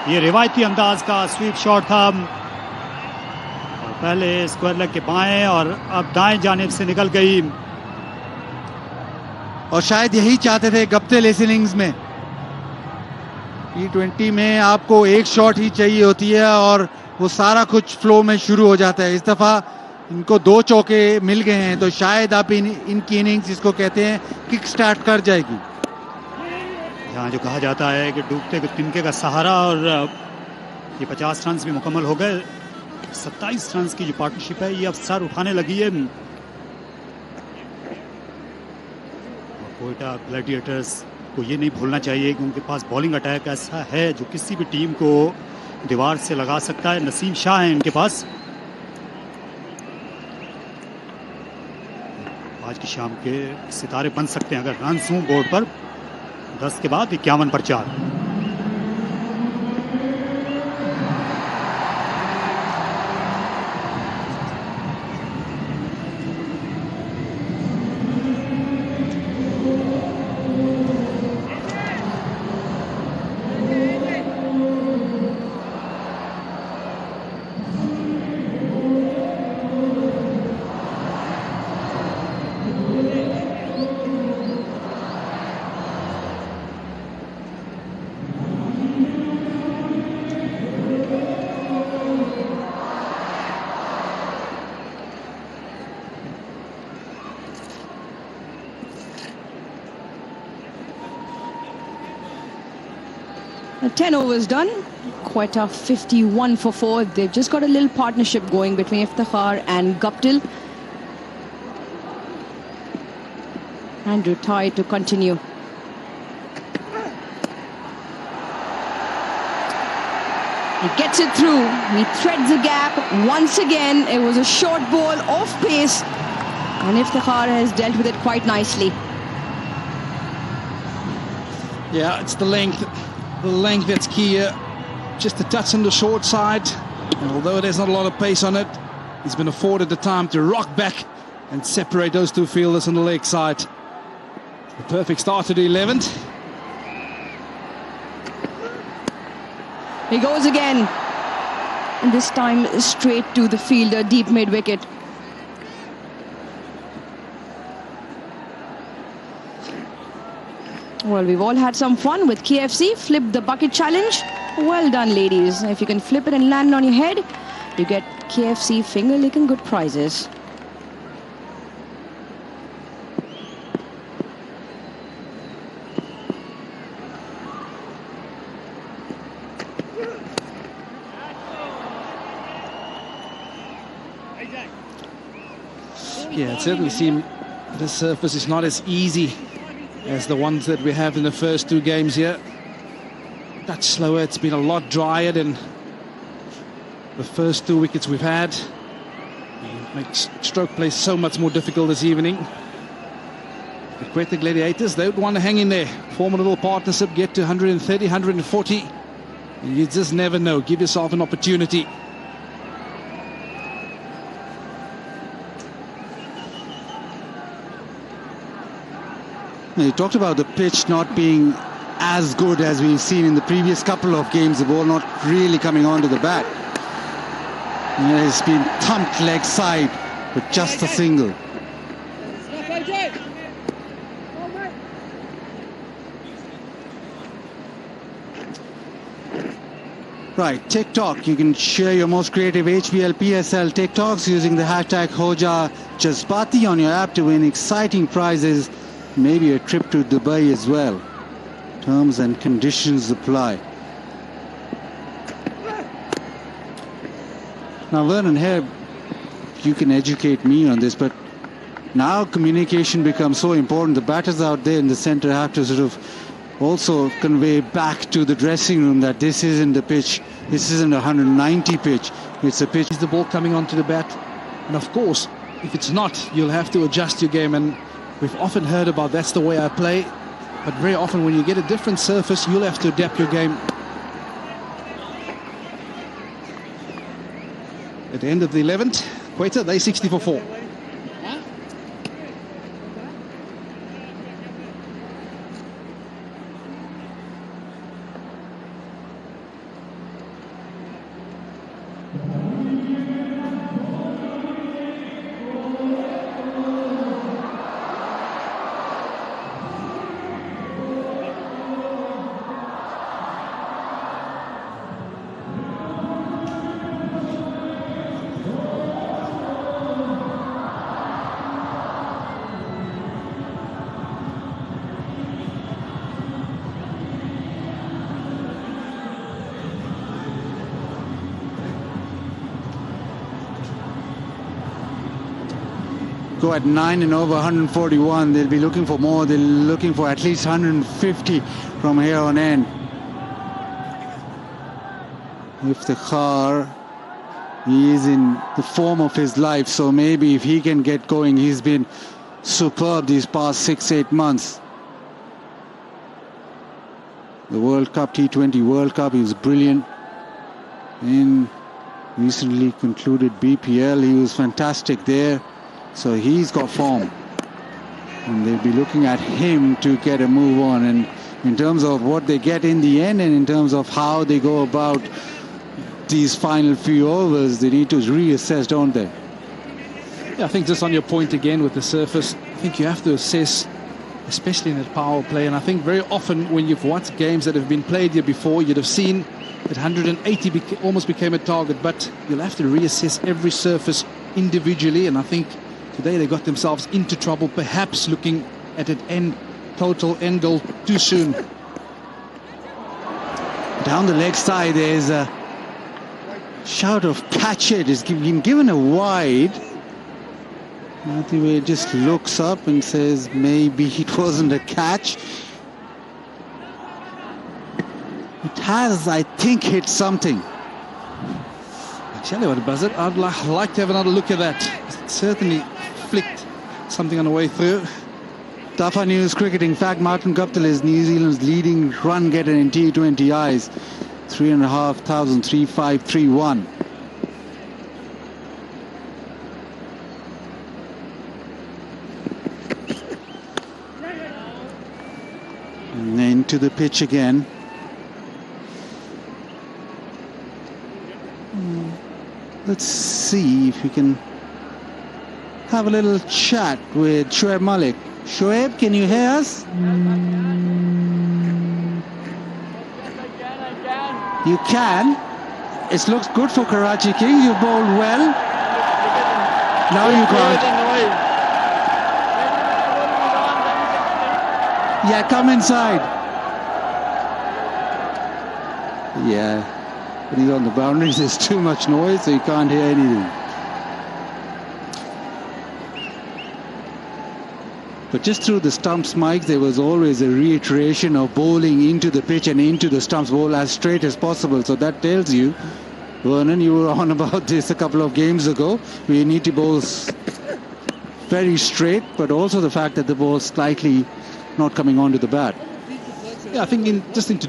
ये रिवायती अंदाज का स्वीप शॉट था, और पहले स्क्वायर लेग के बाएं और अब दाएं जानिब से निकल गई। और शायद यही चाहते थे गप्टिल इस इनिंग्स में। T20 में आपको एक शॉट ही चाहिए होती है और वो सारा कुछ फ्लो में शुरू हो जाता है। इस दफा इनको 2 चौके मिल गए हैं, तो शायद आप इनकी इनिंग्स, जिसको कहते हैं, किक स्टार्ट कर जाएगी। यहाँ जो कहा जाता है कि डूबते तिनके का सहारा, और ये 50 रन भी मुकम्मल हो गए। 27 रन की जो पार्टनरशिप है ये अब सर उठाने लगी है। कोयटा ग्लैडिएटर्स को ये नहीं भूलना चाहिए कि उनके पास बॉलिंग अटैक ऐसा है जो किसी भी टीम को दीवार से लगा सकता है। नसीम शाह है इनके पास। आज की शाम के सितारे बन सकते हैं अगर रन हों बोर्ड पर। 10 के बाद 51 पर 4। The 10 overs done. Quetta 51 for 4. They've just got a little partnership going between Iftikhar and Guptill. Andrew Ty to continue. He gets it through. He threads the gap once again. It was a short ball off pace, and Iftikhar has dealt with it quite nicely. Yeah, it's the length. The length that's key here. Just a touch on the short side, and although there's not a lot of pace on it, he's been afforded the time to rock back and separate those two fielders on the leg side. The perfect start to the 11th. He goes again, and this time straight to the fielder, deep mid-wicket. Well, we've all had some fun with KFC. Flip the bucket challenge. Well done, ladies. If you can flip it and land on your head, you get KFC finger-licking good prizes. Yeah, it certainly seems this surface is not as easy as the ones that we have in the first 2 games here. Touch slower. It's been a lot drier than the first 2 wickets we've had. It makes stroke play so much more difficult this evening. The Quetta Gladiators, they would want to hang in there, form a little partnership, get to 130, 140. You just never know. Give yourself an opportunity. You talked about the pitch not being as good as we've seen in the previous couple of games. The ball not really coming onto the bat. It's been thumped leg side with just a single. Right, TikTok. You can share your most creative HBL PSL TikToks using the hashtag HojaJazbati on your app to win exciting prizes. Maybe a trip to Dubai as well. Terms and conditions apply. Now, Vernon, here you can educate me on this, but now communication becomes so important. The batters out there in the center have to sort of also convey back to the dressing room that this isn't the pitch. This isn't a 190 pitch. It's a pitch. Is the ball coming onto the bat? And of course, if it's not, you'll have to adjust your game. And we've often heard about that's the way I play, but very often when you get a different surface, you'll have to adapt your game. At the end of the 11th, Quetta, they 60 for 4. go at 9 and over 141. They'll be looking for more. They're looking for at least 150 from here on in. Iftikhar, he is in the form of his life, so maybe if he can get going, he's been superb these past 6-8 months. The World Cup, T20 World Cup, he was brilliant. In recently concluded BPL, he was fantastic there. So he's got form. And they'll be looking at him to get a move on. And in terms of what they get in the end and in terms of how they go about these final few overs, they need to reassess, don't they? Yeah, I think just on your point again with the surface, I think you have to assess, especially in a power play. And I think very often when you've watched games that have been played here before, you'd have seen that 180 almost became a target, but you'll have to reassess every surface individually. And I think today they got themselves into trouble, perhaps looking at an total end goal too soon. Down the leg side, there's a shout of catch it. It's been given a wide. Matthew just looks up and says maybe it wasn't a catch. It has, I think, hit something. I tell you what, Buzzard, I'd like to have another look at that. It certainly flicked something on the way through. Tafa News Cricket. In fact, Martin Guptill is New Zealand's leading run getter in T20Is. 3,500, 3,531. And then to the pitch again. Let's see if we can have a little chat with Shoaib Malik. Shoaib, can you hear us? You can. It looks good for Karachi Kings. You bowled well. Now you can't. Yeah, come inside. Yeah. When he's on the boundaries, there's too much noise, so you can't hear anything. But just through the stumps, Mike, there was always a reiteration of bowling into the pitch and into the stumps, bowl as straight as possible. So that tells you, Vernon, you were on about this a couple of games ago. We need to bowl very straight, but also the fact that the ball's slightly not coming onto the bat. Yeah, I think just in today.